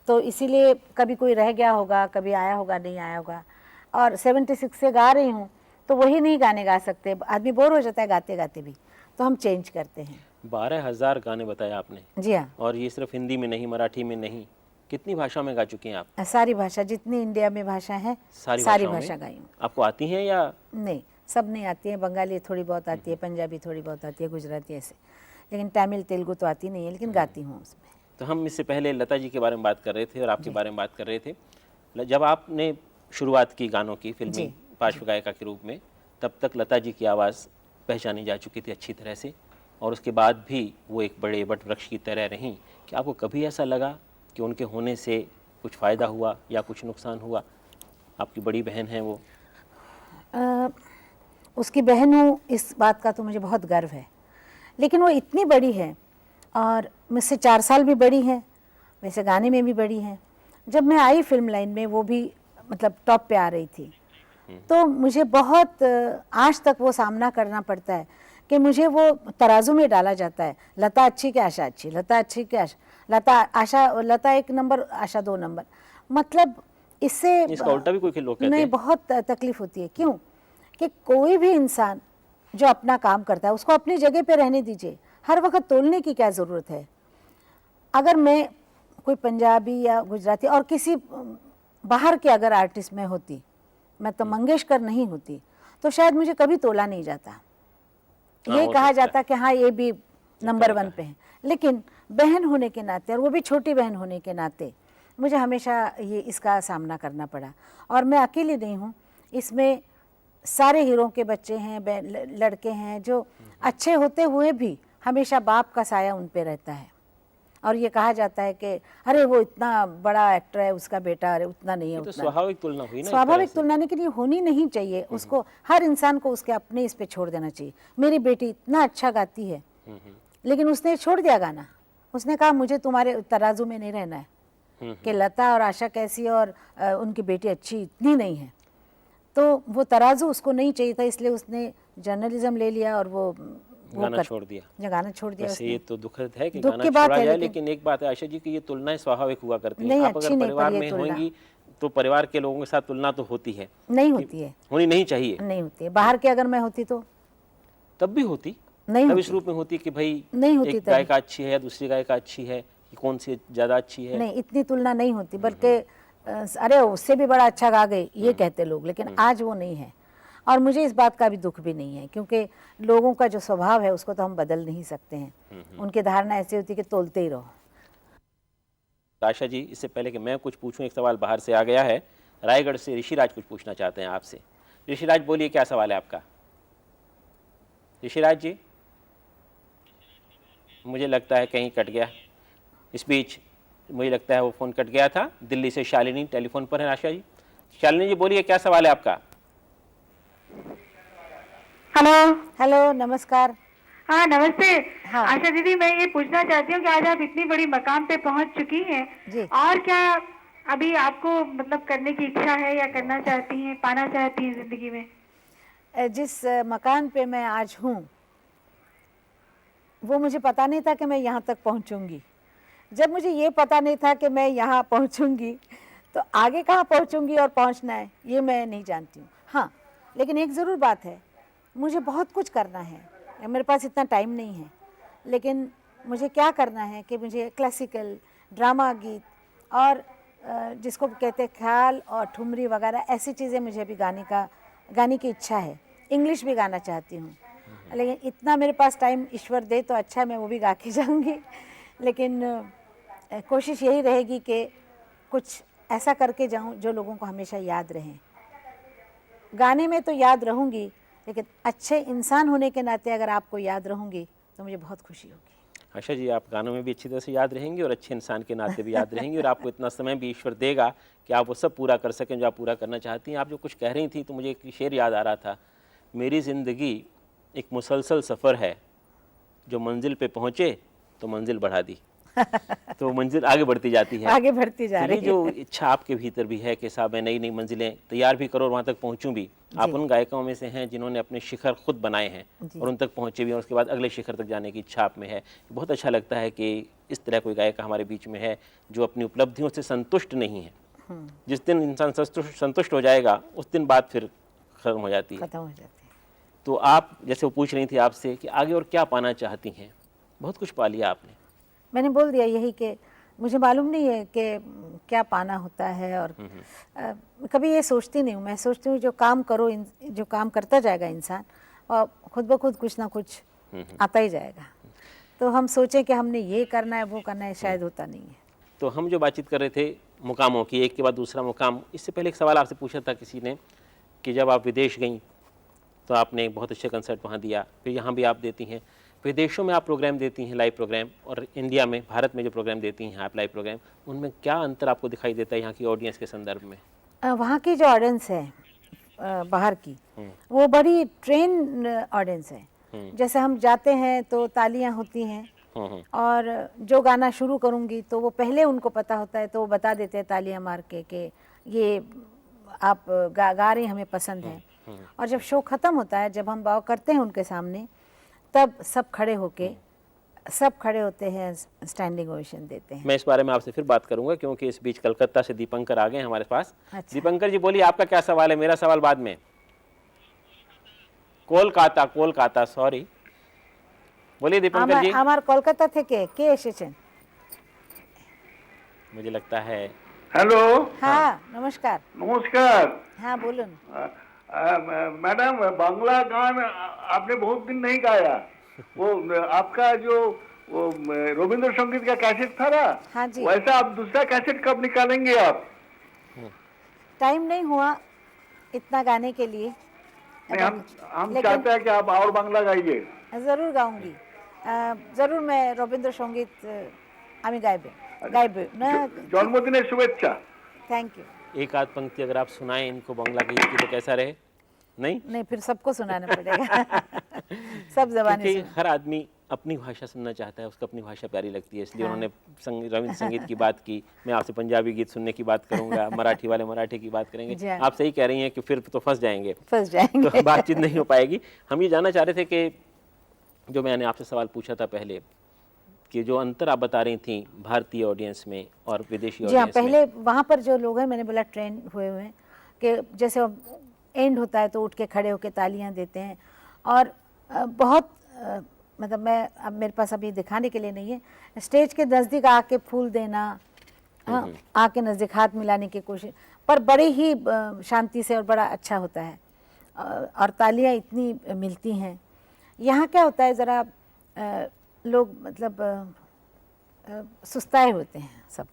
तो इसीलिए कभी कोई रह गया होगा, कभी आया होगा, नहीं आया होगा। और 76 से गा रही हूँ तो वही नहीं गाने गा सकते, आदमी बोर हो जाता है गाते गाते भी, तो हम चेंज करते हैं। 12,000 गाने बताया आपने, जी हाँ, और ये सिर्फ हिंदी में नहीं, मराठी में नहीं, कितनी भाषा में गा चुकी हैं आप? सारी भाषा, जितनी इंडिया में भाषा है सारी भाषाओं में? भाषा गाई हूँ। आपको आती हैं या? नहीं, सब नहीं आती है। बंगाली थोड़ी बहुत आती है, पंजाबी थोड़ी बहुत आती है, गुजराती ऐसे, लेकिन तमिल तेलुगु तो आती नहीं है, लेकिन गाती हूँ उसमें। तो हम इससे पहले लता जी के बारे में बात कर रहे थे और आपके बारे में बात कर रहे थे। जब आपने शुरुआत की गानों की, फिल्मी पार्श्व गायिका के रूप में, तब तक लता जी की आवाज़ पहचानी जा चुकी थी अच्छी तरह से, और उसके बाद भी वो एक बड़े वट वृक्ष की तरह रहीं। कि आपको कभी ऐसा लगा कि उनके होने से कुछ फ़ायदा हुआ या कुछ नुकसान हुआ? आपकी बड़ी बहन है वो। उसकी बहन हूँ, इस बात का तो मुझे बहुत गर्व है, लेकिन वो इतनी बड़ी है और मुझसे 4 साल भी बड़ी है, वैसे गाने में भी बड़ी है। जब मैं आई फिल्म लाइन में वो भी मतलब टॉप पे आ रही थी, तो मुझे बहुत आज तक वो सामना करना पड़ता है कि मुझे वो तराजू में डाला जाता है, लता अच्छी कि आशा अच्छी, लता अच्छी कि आशा, लता 1 नंबर, आशा 2 नंबर। मतलब इससे इसका उल्टा भी कोई लोग कहते नहीं, हैं। बहुत तकलीफ होती है। क्यों? कि कोई भी इंसान जो अपना काम करता है उसको अपनी जगह पे रहने दीजिए, हर वक्त तोलने की क्या ज़रूरत है। अगर मैं कोई पंजाबी या गुजराती और किसी बाहर के अगर आर्टिस्ट में होती, मैं तो मंगेशकर नहीं होती, तो शायद मुझे कभी तोला नहीं जाता। ये कहा जाता कि हाँ ये भी नंबर 1 पे है। लेकिन बहन होने के नाते, और वो भी छोटी बहन होने के नाते, मुझे हमेशा ये इसका सामना करना पड़ा। और मैं अकेली नहीं हूँ, इसमें सारे हीरो के बच्चे हैं, लड़के हैं जो अच्छे होते हुए भी हमेशा बाप का साया उन पे रहता है। और ये कहा जाता है कि अरे वो इतना बड़ा एक्टर है, उसका बेटा, अरे उतना नहीं है, तो उतना। स्वाभाविक तुलना हुई ना। स्वाभाविक तुलना नहीं, कि होनी नहीं चाहिए। उसको, हर इंसान को उसके अपने इस पे छोड़ देना चाहिए। मेरी बेटी इतना अच्छा गाती है, लेकिन उसने छोड़ दिया गाना। उसने कहा मुझे तुम्हारे तराजू में नहीं रहना है कि लता और आशा कैसी और उनकी बेटी अच्छी इतनी नहीं है। तो वो तराजू उसको नहीं चाहिए था, इसलिए उसने जर्नलिज्म ले लिया और वो गाना छोड़ दिया। गाना छोड़ दिया। वैसे ये तो दुखद है कि दुख गाना की बात छोड़ा है, जाए, लेकिन एक बात है आशा जी कि ये तुलनाएं स्वाभाविक हुआ करती हैं। नहीं, आप अच्छी अगर नहीं, परिवार पर ये में तुलना होंगी तो परिवार के लोगों के साथ तुलना तो होती है, नहीं होती है, होनी नहीं चाहिए। नहीं होती है। बाहर के अगर मैं होती तो तब भी होती, नहीं तब होती। इस रूप में होती कि भाई नहीं होती एक तभी। गायिका अच्छी है या दूसरी गायिका अच्छी है, कि कौन सी ज्यादा अच्छी है। नहीं, इतनी तुलना नहीं होती, बल्कि अरे उससे भी बड़ा अच्छा गा गई ये कहते लोग। लेकिन आज वो नहीं है, और मुझे इस बात का भी दुख भी नहीं है, क्योंकि लोगों का जो स्वभाव है उसको तो हम बदल नहीं सकते हैं। उनकी धारणा ऐसी होती है कि तोलते ही रहो। आशा जी, इससे पहले कि मैं कुछ पूछूं, एक सवाल बाहर से आ गया है। रायगढ़ से ऋषिराज कुछ पूछना चाहते हैं आपसे। ऋषिराज बोलिए, क्या सवाल है आपका? ऋषिराज जी, मुझे लगता है कहीं कट गया। इस बीच मुझे लगता है वो फ़ोन कट गया था। दिल्ली से शालिनी टेलीफोन पर है। आशा जी, शालिनी जी बोलिए, क्या सवाल है आपका? हेलो। हेलो, नमस्कार। हाँ नमस्ते। हाँ। आशा दीदी, मैं ये पूछना चाहती हूँ कि आज आप इतनी बड़ी मकाम पे पहुँच चुकी हैं, जी। और क्या अभी आपको मतलब करने की इच्छा है, या करना चाहती हैं, पाना चाहती हैं जिंदगी में? जिस मकान पे मैं आज हूँ वो मुझे पता नहीं था कि मैं यहाँ तक पहुँचूँगी। जब मुझे ये पता नहीं था कि मैं यहाँ पहुँचूँगी, तो आगे कहाँ पहुँचूँगी और पहुँचना है ये मैं नहीं जानती हूँ। हाँ, लेकिन एक ज़रूर बात है, मुझे बहुत कुछ करना है। मेरे पास इतना टाइम नहीं है, लेकिन मुझे क्या करना है कि मुझे क्लासिकल, ड्रामा गीत और जिसको कहते हैं ख्याल और ठुमरी वगैरह, ऐसी चीज़ें मुझे अभी गाने की इच्छा है। इंग्लिश भी गाना चाहती हूँ, लेकिन इतना मेरे पास टाइम ईश्वर दे तो अच्छा, मैं वो भी गा के जाऊँगी। लेकिन कोशिश यही रहेगी कि कुछ ऐसा करके जाऊँ जो लोगों को हमेशा याद रहे। गाने में तो याद रहूँगी, लेकिन अच्छे इंसान होने के नाते अगर आपको याद रहूँगी तो मुझे बहुत खुशी होगी। आशा जी, आप गानों में भी अच्छी तरह से याद रहेंगी और अच्छे इंसान के नाते भी याद रहेंगी, और आपको इतना समय भी ईश्वर देगा कि आप वो सब पूरा कर सकें जो आप पूरा करना चाहती हैं। आप जो कुछ कह रही थी तो मुझे एक शेर याद आ रहा था, मेरी ज़िंदगी एक मुसलसल सफ़र है, जो मंजिल पे पहुँचे तो मंजिल बढ़ा दी। तो मंजिल आगे बढ़ती जाती है। आगे बढ़ती जा तो ये रही है। जो इच्छा आपके भीतर भी है कि साहब मैं नई नई मंजिलें तैयार भी करो और वहाँ तक पहुँचूँ भी, आप उन गायकों में से हैं जिन्होंने अपने शिखर खुद बनाए हैं और उन तक पहुँचे भी और उसके बाद अगले शिखर तक जाने की इच्छा आप में है। बहुत अच्छा लगता है कि इस तरह कोई गायक हमारे बीच में है जो अपनी उपलब्धियों से संतुष्ट नहीं है। जिस दिन इंसान संतुष्ट हो जाएगा उस दिन बात फिर खत्म हो जाती है। खत्म हो जाती है। तो आप जैसे वो पूछ रही थी आपसे कि आगे और क्या पाना चाहती हैं, बहुत कुछ पा लिया आपने। मैंने बोल दिया यही कि मुझे मालूम नहीं है कि क्या पाना होता है और कभी ये सोचती नहीं हूँ। मैं सोचती हूँ जो काम करो, जो काम करता जाएगा इंसान और खुद ब खुद कुछ ना कुछ आता ही जाएगा। तो हम सोचें कि हमने ये करना है वो करना है, शायद होता नहीं है। तो हम जो बातचीत कर रहे थे मुकामों की, एक के बाद दूसरा मुकाम, इससे पहले एक सवाल आपसे पूछा था किसी ने कि जब आप विदेश गईं तो आपने बहुत अच्छे कंसर्ट वहाँ दिया, फिर यहाँ भी आप देती हैं, विदेशों में आप प्रोग्राम देती हैं लाइव प्रोग्राम, और इंडिया में भारत में जो प्रोग्राम देती हैं आप लाइव प्रोग्राम, उनमें क्या अंतर आपको दिखाई देता है यहाँ की ऑडियंस के संदर्भ में? वहाँ की जो ऑडियंस है बाहर की, वो बड़ी ट्रेन ऑडियंस है। जैसे हम जाते हैं तो तालियां होती हैं और जो गाना शुरू करूंगी तो वो पहले उनको पता होता है तो वो बता देते हैं तालियां मार के कि ये आप गा रही हमें पसंद है। और जब शो ख़त्म होता है, जब हम बाव करते हैं उनके सामने, तब सब खड़े होते हैं, स्टैंडिंग ओवेशन देते हैं। मैं इस बारे में आपसे फिर बात करूंगा क्योंकि इस बीच कलकत्ता से दीपंकर आ गए हैं हमारे पास। अच्छा। दीपंकर जी बोलिए, आपका क्या सवाल है? मेरा सवाल बाद में। कोलकाता सॉरी, बोलिए दीपंकर जी। আমার কলকাতা থেকে কে এসেছেন? मुझे लगता है হ্যালো, হ্যাঁ নমস্কার। নমস্কার। হ্যাঁ বলুন। मैडम, बांग्ला गान आपने बहुत दिन नहीं गाया। वो आपका जो वो रविंद्र संगीत का कैसेट था ना, हाँ जी। वैसा आप दूसरा कैसेट कब निकालेंगे आप? टाइम नहीं हुआ इतना गाने के लिए। नहीं, हम लेकिन- चाहते हैं कि आप और बांग्ला गाइए। जरूर गाऊंगी। जरूर मैं रविंद्र संगीत আমি গাইবে না। जन्मदिনের शुभेच्छा। Thank you. एक आध पंक्ति अगर आप सुनाएं इनको बांग्ला गीत की तो कैसा रहे? नहीं, फिर सबको सुनाना पड़ेगा। सब जबानी क्योंकि हर आदमी अपनी भाषा सुनना चाहता है, उसको अपनी भाषा प्यारी लगती है, इसलिए उन्होंने रविंद्र संगीत की बात की। मैं आपसे पंजाबी गीत सुनने की बात करूंगा, मराठी वाले मराठी की बात जी करेंगे। हाँ। आप सही कह रही हैं कि फिर तो फंस जाएंगे, फंस जाएंगे। तो बातचीत नहीं हो पाएगी। हम ये जानना चाह रहे थे कि जो मैंने आपसे सवाल पूछा था पहले कि जो अंतर आप बता रही थी भारतीय ऑडियंस में और विदेशी जी हाँ, ऑडियंस में, पहले वहाँ पर जो लोग हैं, मैंने बोला ट्रेन हुए हुए हैं कि जैसे एंड होता है तो उठ के खड़े होके तालियां देते हैं और बहुत मतलब मैं अब मेरे पास अभी दिखाने के लिए नहीं है, स्टेज के नज़दीक आके फूल देना, आके नज़दीक हाथ मिलाने की कोशिश, पर बड़ी ही शांति से और बड़ा अच्छा होता है और तालियां इतनी मिलती हैं। यहाँ क्या होता है, ज़रा लोग मतलब सुस्ताए होते हैं सब।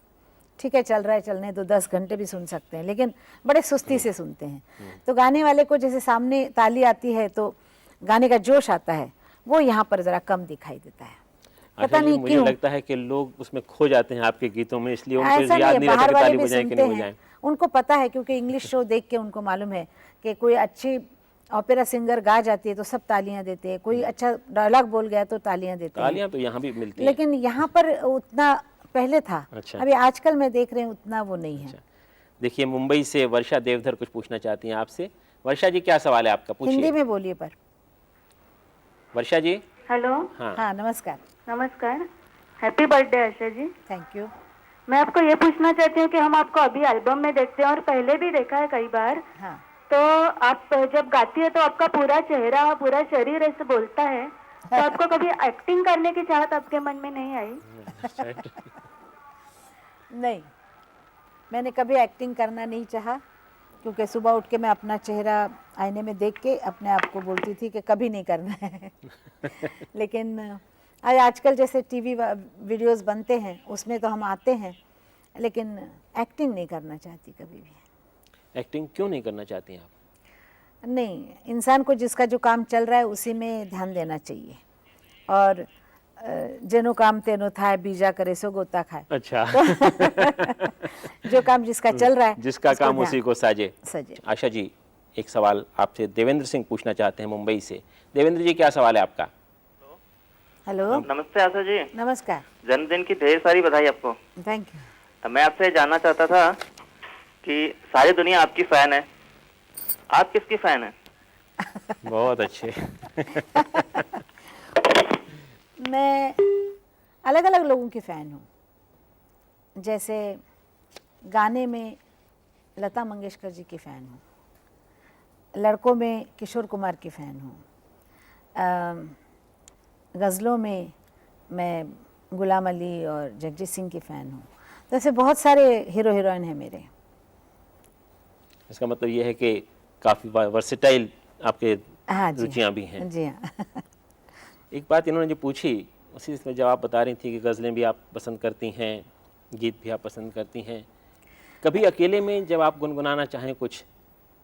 ठीक है, चल रहा है, चलने दो, 10 घंटे भी सुन सकते हैं, लेकिन बड़े सुस्ती से सुनते हैं। तो गाने वाले को जैसे सामने ताली आती है तो गाने का जोश आता है, वो यहाँ पर ज़रा कम दिखाई देता है। पता जी, नहीं मुझे क्यों लगता है कि लोग उसमें खो जाते हैं आपके गीतों में, इसलिए उनको ऐसा याद नहीं नहीं है, रहता बाहर कि वाले ताली भी बजाएं कि सुनते नहीं हैं, बजाएं। उनको पता है क्योंकि इंग्लिश शो देख के उनको मालूम है कि कोई अच्छी ऑपेरा सिंगर गा जाती है तो सब तालियां देते हैं, कोई अच्छा डायलॉग बोल गया तो तालियां देते हैं। तालियां तो यहाँ भी मिलती हैं। लेकिन यहाँ पर उतना पहले था, अच्छा। अभी आजकल मैं देख रही हूँ उतना वो नहीं है। देखिए, मुंबई से वर्षा देवधर कुछ पूछना चाहती हैं आपसे। वर्षा जी, क्या सवाल है आपका? हिंदी पूछिए में बोलिए पर। वर्षा जी। हेलो, हाँ, हाँ नमस्कार। नमस्कार, happy birthday Asha ji. Thank you. मैं आपको ये पूछना चाहती हूँ कि हम आपको अभी एल्बम में देखते हैं और पहले भी देखा है कई बार, हाँ तो आप जब गाती है तो आपका पूरा चेहरा, पूरा शरीर ऐसे बोलता है, तो आपको कभी एक्टिंग करने की चाहत आपके मन में नहीं आई? नहीं, मैंने कभी एक्टिंग करना नहीं चाहा क्योंकि सुबह उठ के मैं अपना चेहरा आईने में देख के अपने आप को बोलती थी कि कभी नहीं करना है। लेकिन आजकल जैसे टीवी वीडियोस बनते हैं उसमें तो हम आते हैं, लेकिन एक्टिंग नहीं करना चाहती कभी भी। एक्टिंग क्यों नहीं करना चाहती हैं आप? नहीं, इंसान को जिसका जो काम चल रहा है उसी में ध्यान देना चाहिए और जेनो काम तेनो थाए, बीजा करे सो गोता खाए। अच्छा। जो काम जिसका चल रहा है, जिसका उसको काम ध्यान- उसी को साजे। सजे। आशा जी, एक सवाल आपसे देवेंद्र सिंह पूछना चाहते हैं मुंबई से। देवेंद्र जी, क्या सवाल है आपका? हेलो, नमस्ते आशा जी, नमस्कार। जन्मदिन की ढेर सारी बधाई आपको। Thank you. मैं आपसे जानना चाहता था कि सारी दुनिया आपकी फैन है, आप किसकी फैन है? बहुत अच्छे। मैं अलग अलग लोगों की फ़ैन हूँ। जैसे गाने में लता मंगेशकर जी की फ़ैन हूँ, लड़कों में किशोर कुमार की फ़ैन हूँ, गज़लों में मैं गुलाम अली और जगजीत सिंह की फ़ैन हूँ। तो ऐसे बहुत सारे हीरो हीरोइन हैं मेरे। इसका मतलब ये है कि काफ़ी वर्सेटाइल आपके हाँ जी, रुचियाँ भी हैं। जी हाँ। एक बात इन्होंने जो पूछी उसी में जवाब बता रही थी कि गज़लें भी आप पसंद करती हैं, गीत भी आप पसंद करती हैं। कभी अकेले में जब आप गुनगुनाना चाहें कुछ,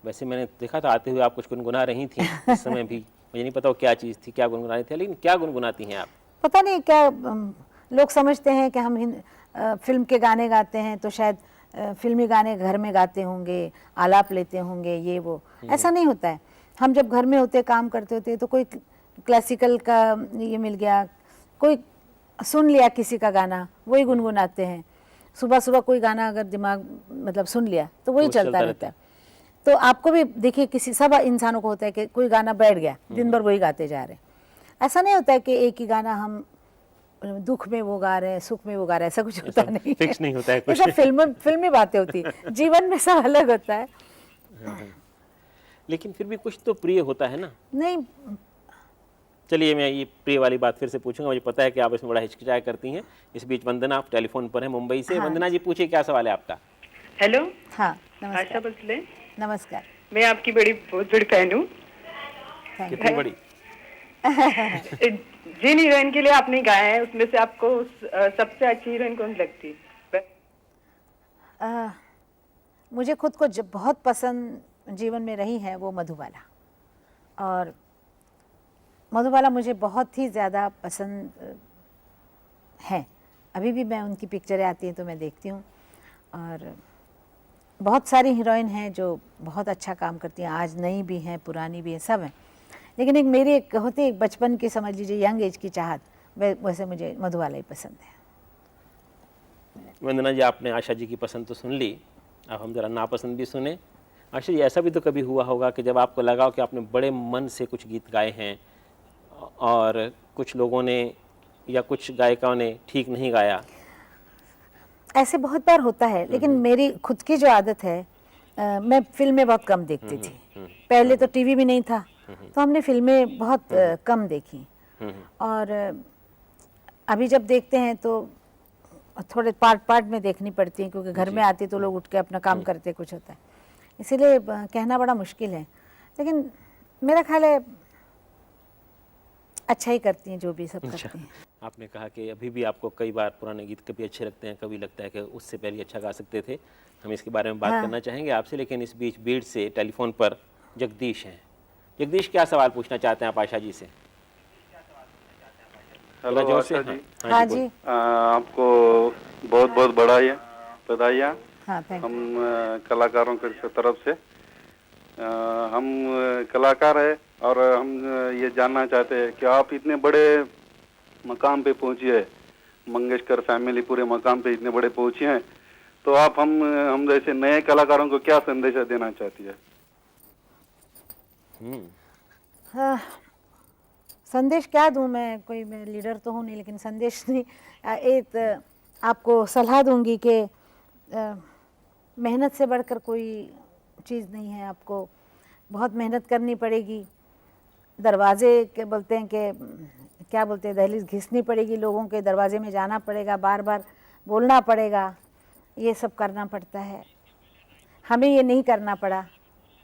वैसे मैंने देखा था आते हुए आप कुछ गुनगुना रही थी इस समय भी, मुझे नहीं पता वो क्या चीज़ थी, क्या गुनगुना रही थी, लेकिन क्या गुनगुनाती हैं आप? पता नहीं क्या लोग समझते हैं कि हम फिल्म के गाने गाते हैं तो शायद फिल्मी गाने घर में गाते होंगे, आलाप लेते होंगे, ये वो। ऐसा नहीं होता है। हम जब घर में होते काम करते होते तो कोई क्लासिकल का ये मिल गया, कोई सुन लिया किसी का गाना, वही गुनगुनाते हैं। सुबह सुबह कोई गाना अगर दिमाग मतलब सुन लिया तो वही वो चलता रहता है। तो आपको भी देखिए, किसी सब इंसानों को होता है कि कोई गाना बैठ गया, दिन भर वही गाते जा रहे हैं। ऐसा नहीं होता है कि एक ही गाना हम दुख में वो गा रहे हैं, सुख में वो गा रहे हैं, ऐसा कुछ होता नहीं है। फिक्स नहीं होता है कुछ। ऐसा फिल्मी बातें होती है, जीवन में सब अलग होता है। लेकिन फिर भी कुछ तो प्रिय होता है ना। नहीं, चलिए मैं ये प्रिय वाली बात फिर से पूछूंगा, मुझे पता है कि आप इसमें बड़ा हिचकिचाया करती हैं। इस बीच वंदना आप टेलीफोन पर हैं मुंबई से। हाँ। वंदना जी पूछिए, क्या सवाल है आपका? हेलो, हाँ आशा नमस्कार। भोसले, नमस्कार। मैं आपकी बहुत बड़ी फैन हूँ। कितनी बड़ी? जिन हीरोइन के लिए आपने गाया है उसमें से आपको सबसे अच्छी हीरोइन कौन लगती है? मुझे खुद को जब बहुत पसंद जीवन में रही है वो मधुबाला, और मधुबाला मुझे बहुत ही ज़्यादा पसंद है। अभी भी मैं उनकी पिक्चरें आती हैं तो मैं देखती हूँ, और बहुत सारी हीरोइन हैं जो बहुत अच्छा काम करती हैं, आज नई भी हैं, पुरानी भी हैं, सब हैं। लेकिन एक मेरी एक होती है, एक बचपन की समझ लीजिए यंग एज की चाहत, वैसे मुझे मधुबाला ही पसंद है। वंदना जी, आपने आशा जी की पसंद तो सुन ली, अब हम ज़रा नापसंद भी सुने। आशा जी, ऐसा भी तो कभी हुआ होगा कि जब आपको लगा कि आपने बड़े मन से कुछ गीत गाए हैं और कुछ लोगों ने या कुछ गायिकाओं ने ठीक नहीं गाया? ऐसे बहुत बार होता है, लेकिन मेरी खुद की जो आदत है, मैं फिल्में बहुत कम देखती थी। पहले तो टीवी भी नहीं था, तो हमने फिल्में बहुत कम देखी, और अभी जब देखते हैं तो थोड़े पार्ट में देखनी पड़ती हैं, क्योंकि घर में आती तो लोग उठ के अपना काम करते, कुछ होता है, इसीलिए कहना बड़ा मुश्किल है। लेकिन मेरा ख्याल है अच्छा ही करती हैं जो भी सब करती हैं। आपने कहा कि अभी भी आपको कई बार पुराने गीत कभी अच्छे लगते हैं, कभी लगता है कि उससे पहले अच्छा गा सकते थे। हम इसके बारे में बात करना चाहेंगे आपसे, लेकिन इस बीच बीड़ से टेलीफोन पर जगदीश हैं। जगदीश, क्या सवाल पूछना चाहते हैं आप आशा जी से? हेलो जोर से। आशा जी। हाँ जी, आपको बहुत बहुत बधाइयाँ हाँ थैंक यू। हम कलाकारों की तरफ से। हम कलाकार हैं और हम ये जानना चाहते हैं कि आप इतने बड़े मकाम पे पहुंची है, मंगेशकर फैमिली पूरे मकाम पे इतने बड़े पहुंची हैं, तो आप हम जैसे नए कलाकारों को क्या संदेश देना चाहती है? हाँ, संदेश क्या दूं मैं, मैं लीडर तो हूँ नहीं, लेकिन संदेश नहीं, एक आपको सलाह दूंगी कि मेहनत से बढ़कर कोई चीज़ नहीं है। आपको बहुत मेहनत करनी पड़ेगी, दरवाजे के बोलते हैं कि क्या बोलते हैं, दहलीज घिसनी पड़ेगी, लोगों के दरवाजे में जाना पड़ेगा, बार बार बोलना पड़ेगा, ये सब करना पड़ता है। हमें ये नहीं करना पड़ा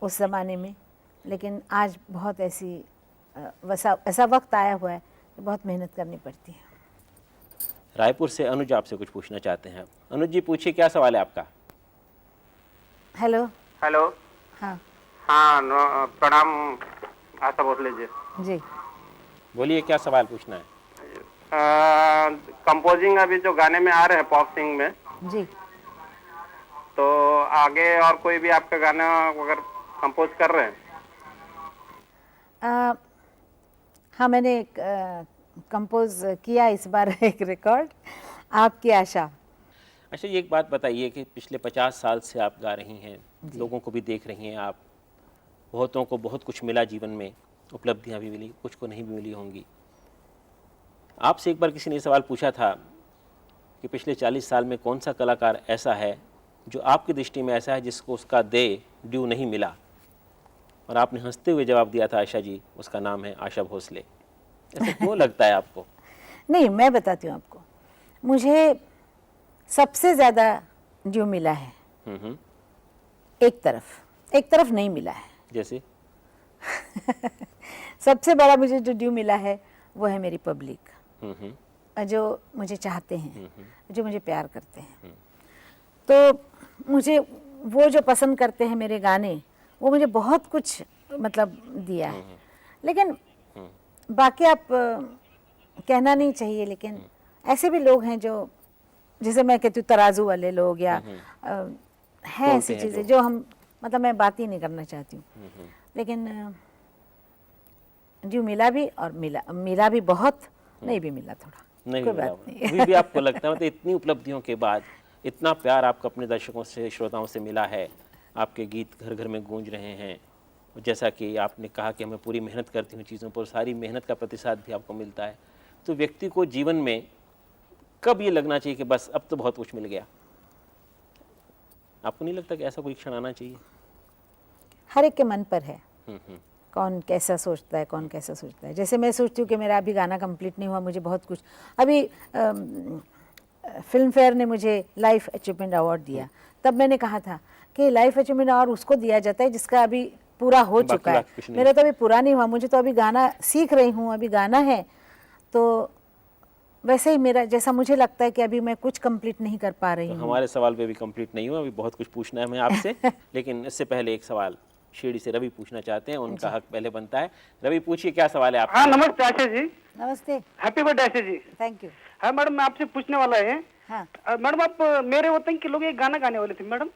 उस ज़माने में, लेकिन आज बहुत ऐसा वक्त आया हुआ है कि बहुत मेहनत करनी पड़ती है। रायपुर से अनुज आपसे कुछ पूछना चाहते हैं। अनुज जी पूछिए, क्या सवाल है आपका? हेलो। हेलो, हाँ हाँ प्रणाम आशा भोसले जी। जी, बोलिए, क्या सवाल पूछना है? कंपोजिंग अभी जो गाने में आ रहे हैं पॉप सिंग में, जी। तो आगे और कोई भी आपका गाना अगर कंपोज कर रहे हैं? हाँ, मैंने एक कंपोज किया इस बार एक रिकॉर्ड, आपकी आशा। अच्छा, ये एक बात बताइए कि पिछले 50 साल से आप गा रही हैं, लोगों को भी देख रही हैं आप, बहुतों को बहुत कुछ मिला जीवन में, उपलब्धियां भी मिली, कुछ को नहीं भी मिली होंगी। आपसे एक बार किसी ने सवाल पूछा था कि पिछले 40 साल में कौन सा कलाकार ऐसा है जो आपकी दृष्टि में ऐसा है जिसको उसका ड्यू नहीं मिला, और आपने हंसते हुए जवाब दिया था, आशा जी, उसका नाम है आशा भोसले। ऐसा क्यों लगता है आपको? नहीं, मैं बताती हूँ आपको, मुझे सबसे ज़्यादा ड्यू मिला है एक तरफ नहीं मिला है। जैसे सबसे बड़ा मुझे जो ड्यू मिला है वो है मेरी पब्लिक, जो मुझे चाहते हैं, जो मुझे प्यार करते हैं। तो मुझे वो जो पसंद करते हैं मेरे गाने, वो मुझे बहुत कुछ मतलब दिया है। लेकिन बाकी आप कहना नहीं चाहिए, लेकिन ऐसे भी लोग हैं जो, जैसे मैं कहती हूँ तराजू वाले लोग, या हैं ऐसी चीज़ें जो हम, मतलब मैं बात ही नहीं करना चाहती हूँ। लेकिन जो मिला भी, और मिला भी बहुत, नहीं भी मिला थोड़ा, नहीं कोई मिला। बात नहीं। अभी भी आपको लगता है, मतलब इतनी उपलब्धियों के बाद इतना प्यार आपको अपने दर्शकों से, श्रोताओं से मिला है, आपके गीत घर घर में गूंज रहे हैं, और जैसा कि आपने कहा कि मैं पूरी मेहनत करती हूँ चीज़ों पर, सारी मेहनत का प्रतिशत भी आपको मिलता है, तो व्यक्ति को जीवन में कब ये लगना चाहिए कि बस अब तो बहुत कुछ मिल गया? आपको नहीं लगता कि ऐसा कोई क्षण आना चाहिए? हर एक के मन पर है, कौन कैसा सोचता है, कौन कैसा सोचता है। जैसे मैं सोचती हूँ कि मेरा अभी गाना कंप्लीट नहीं हुआ, मुझे बहुत कुछ, अभी फिल्म फेयर ने मुझे लाइफ अचीवमेंट अवार्ड दिया, तब मैंने कहा था कि लाइफ अचीवमेंट अवार्ड उसको दिया जाता है जिसका अभी पूरा हो चुका है। मेरा तो अभी पूरा नहीं हुआ, मुझे तो अभी गाना सीख रही हूँ, अभी गाना है। तो वैसे ही मेरा, जैसा मुझे लगता है कि अभी मैं कुछ कंप्लीट नहीं कर पा रही हूँ। हमारे सवाल पे भी कंप्लीट नहीं हुआ, अभी बहुत कुछ पूछना है हमें आपसे। लेकिन इससे पहले एक सवाल शिरडी से रवि पूछना चाहते हैं, उनका हक पहले बनता है। रवि, पूछिए, क्या सवाल है आपका? हाँ, नमस्ते आशा जी। नमस्ते। Happy birthday Asha ji. Thank you. हाँ मैडम, मैं आपसे पूछने वाला है। हाँ मैडम, आप मेरे वतन के लोग एक गाना गाने वाले थे मैडम।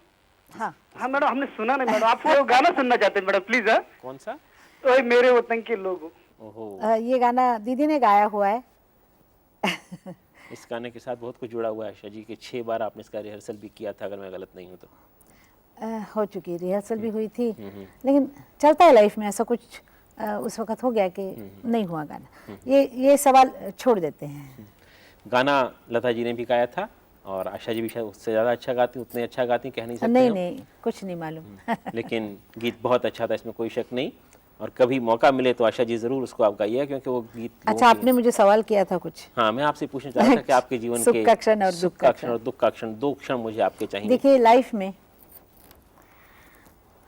हाँ हाँ मैडम, हमने सुना नहीं मैडम, आपसे वो गाना सुनना चाहते हैं मैडम, प्लीज। हाँ, कौन सा? तो मेरे वतन के लोग। ओहो, ये गाना दीदी ने गाया हुआ है। इस गाने के साथ बहुत कुछ जुड़ा हुआ है आशा जी, कि 6 बार आपने इसका रिहर्सल भी किया था, अगर मैं गलत नहीं हूँ तो। हो चुकी, रिहर्सल भी हुई थी, लेकिन चलता है लाइफ में ऐसा कुछ। उस वक्त हो गया कि नहीं हुआ गाना। ये सवाल छोड़ देते हैं। गाना लता जी ने भी गाया था, और आशा जी भी शायद उससे ज़्यादा अच्छा गाती, उतने अच्छा गाती कह नहीं सकते नहीं हम। नहीं, कुछ नहीं मालूम। लेकिन गीत बहुत अच्छा था, इसमें कोई शक नहीं। और कभी मौका मिले तो आशा जी ज़रूर उसको आप गाइए, क्योंकि वो गीत अच्छा, आपने मुझे सवाल किया था कुछ। हाँ, मैं आपसे पूछना चाह रहा था कि आपके जीवन सुख के का क्षण और दुख का क्षण। और दुख का क्षण, 2 क्षण मुझे आपके चाहिए। देखिए, लाइफ में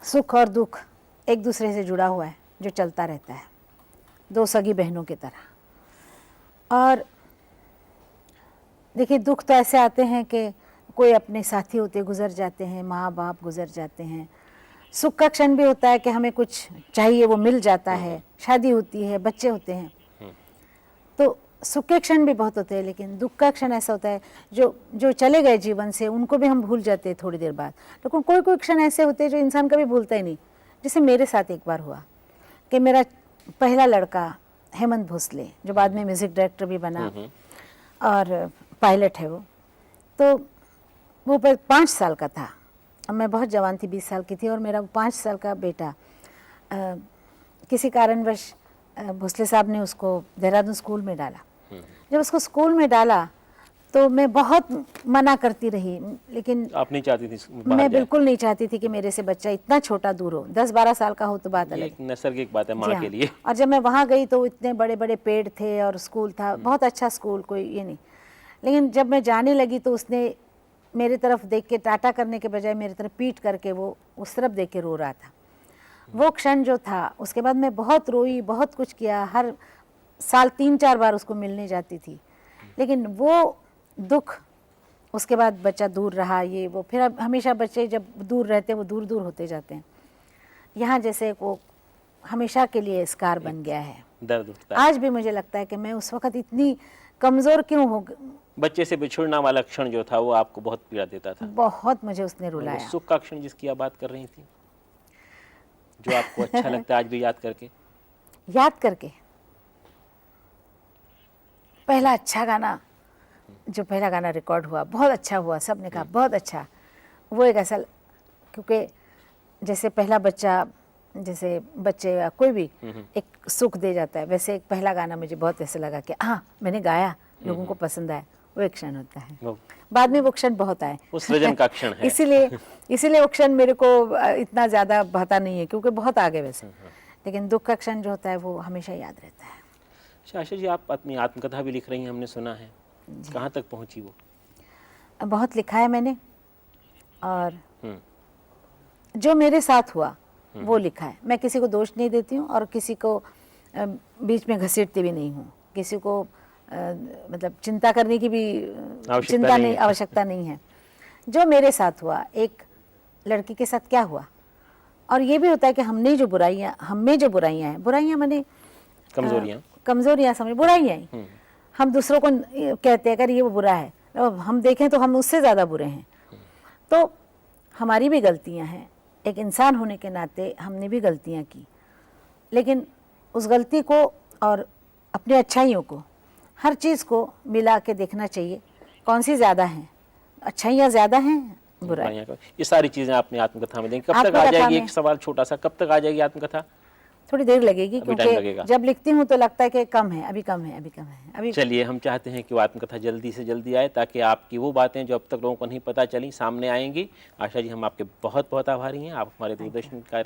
सुख और दुख एक दूसरे से जुड़ा हुआ है, जो चलता रहता है, 2 सगी बहनों की तरह। और देखिए, दुख तो ऐसे आते हैं कि कोई अपने साथी होते गुजर जाते हैं, माँ बाप गुजर जाते हैं। सुख का क्षण भी होता है कि हमें कुछ चाहिए, वो मिल जाता है, शादी होती है, बच्चे होते हैं। तो सुख के क्षण भी बहुत होते हैं, लेकिन दुख का क्षण ऐसा होता है जो चले गए जीवन से, उनको भी हम भूल जाते हैं थोड़ी देर बाद। लेकिन कोई कोई क्षण ऐसे होते हैं जो इंसान कभी भूलता ही नहीं। जैसे मेरे साथ एक बार हुआ कि मेरा पहला लड़का हेमंत भोसले, जो बाद में म्यूज़िक डायरेक्टर भी बना और पायलट है वो 5 साल का था। अब मैं बहुत जवान थी, 20 साल की थी, और मेरा 5 साल का बेटा किसी कारणवश भोसले साहब ने उसको देहरादून स्कूल में डाला। जब उसको स्कूल में डाला तो मैं बहुत मना करती रही, लेकिन आप नहीं चाहती थी मैं बिल्कुल नहीं चाहती थी कि मेरे से बच्चा इतना छोटा दूर हो। 10-12 साल का हो तो बात अलग, एक नैसर्गिक बात है माँ के लिए। और जब मैं वहाँ गई तो इतने बड़े बड़े पेड़ थे और स्कूल था, बहुत अच्छा स्कूल, कोई ये नहीं। लेकिन जब मैं जाने लगी तो उसने मेरी तरफ देख के टाटा करने के बजाय मेरी तरफ पीट करके वो उस तरफ देख के रो रहा था। वो क्षण जो था, उसके बाद मैं बहुत रोई, बहुत कुछ किया, हर साल 3-4 बार उसको मिलने जाती थी। लेकिन वो दुख, उसके बाद बच्चा दूर रहा, ये वो, फिर अब हमेशा बच्चे जब दूर रहते हैं वो दूर दूर होते जाते हैं। यहाँ जैसे वो हमेशा के लिए स्कार बन गया है, दर्द उठता है। आज भी मुझे लगता है कि मैं उस वक्त इतनी कमज़ोर क्यों हो। बच्चे से बिछुड़ना वाला क्षण जो था वो आपको बहुत पीड़ा देता था। बहुत मुझे उसने रुलाया। सुख का क्षण जिसकी आप बात कर रही थी, जो आपको अच्छा लगता है आज भी याद करके? पहला अच्छा गाना, जो पहला गाना रिकॉर्ड हुआ बहुत अच्छा हुआ, सबने कहा बहुत अच्छा। वो एक ऐसा, क्योंकि जैसे पहला बच्चा, जैसे बच्चे या कोई भी एक सुख दे जाता है, वैसे एक पहला गाना मुझे बहुत ऐसे लगा कि हाँ मैंने गाया, लोगों को पसंद आया, वो एक क्षण होता है। बाद में वो क्षण बहुत आए, वो सृजन का क्षण है। इसीलिए वो क्षण मेरे को इतना ज़्यादा भाता नहीं है, क्योंकि बहुत आगे वैसे, लेकिन दुख का क्षण जो होता है वो हमेशा याद रहता है। अच्छा आशा जी, आप अपनी आत्मकथा भी लिख रही हैं, हमने सुना है, कहाँ तक पहुँची वो? बहुत लिखा है मैंने, और जो मेरे साथ हुआ वो लिखा है। मैं किसी को दोष नहीं देती हूँ और किसी को बीच में घसीटती भी नहीं हूँ, किसी को मतलब चिंता करने की भी आवश्यकता नहीं है। जो मेरे साथ हुआ, एक लड़की के साथ क्या हुआ, और ये भी होता है कि हम में जो बुराइयां हैं, बुराइयां माने कमजोरियां समझ, बुराइयां ही हम दूसरों को कहते हैं अगर ये वो बुरा है, हम देखें तो हम उससे ज़्यादा बुरे हैं। तो हमारी भी गलतियां हैं, एक इंसान होने के नाते हमने भी गलतियां की, लेकिन उस गलती को और अपनी अच्छाइयों को, हर चीज़ को मिला के देखना चाहिए, कौन सी ज़्यादा हैं, अच्छाइयाँ ज़्यादा हैं, बुराई। ये सारी चीज़ें आपने आत्मकथा में देंगे। कब तक आ जाएगी, एक सवाल छोटा सा, कब तक आ जाएगी आत्मकथा? थोड़ी देर लगेगी, क्योंकि जब लिखती हूँ तो लगता है कि कम है, अभी कम है। चलिए, हम चाहते हैं कि वो आत्मकथा जल्दी से जल्दी आए, ताकि आपकी वो बातें जो अब तक लोगों को नहीं पता चली सामने आएंगी। आशा जी, हम आपके बहुत बहुत आभारी हैं, आप हमारे दूरदर्शन का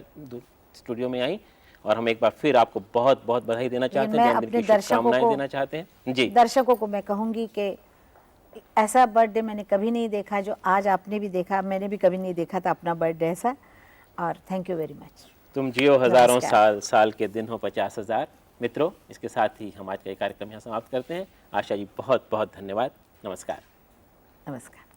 स्टूडियो में आई, और हम एक बार फिर आपको बहुत बहुत बधाई देना चाहते हैं, जन्मदिन की शुभकामनाएं देना चाहते हैं। जी, दर्शकों को मैं कहूँगी कि ऐसा बर्थडे मैंने कभी नहीं देखा जो आज आपने भी देखा, मैंने भी कभी नहीं देखा था अपना बर्थडे ऐसा। और थैंक यू वेरी मच। तुम जियो हजारों साल, साल के दिन हो 50,000। मित्रों, इसके साथ ही हम आज का ये कार्यक्रम यहाँ समाप्त करते हैं। आशा जी, बहुत बहुत धन्यवाद। नमस्कार। नमस्कार।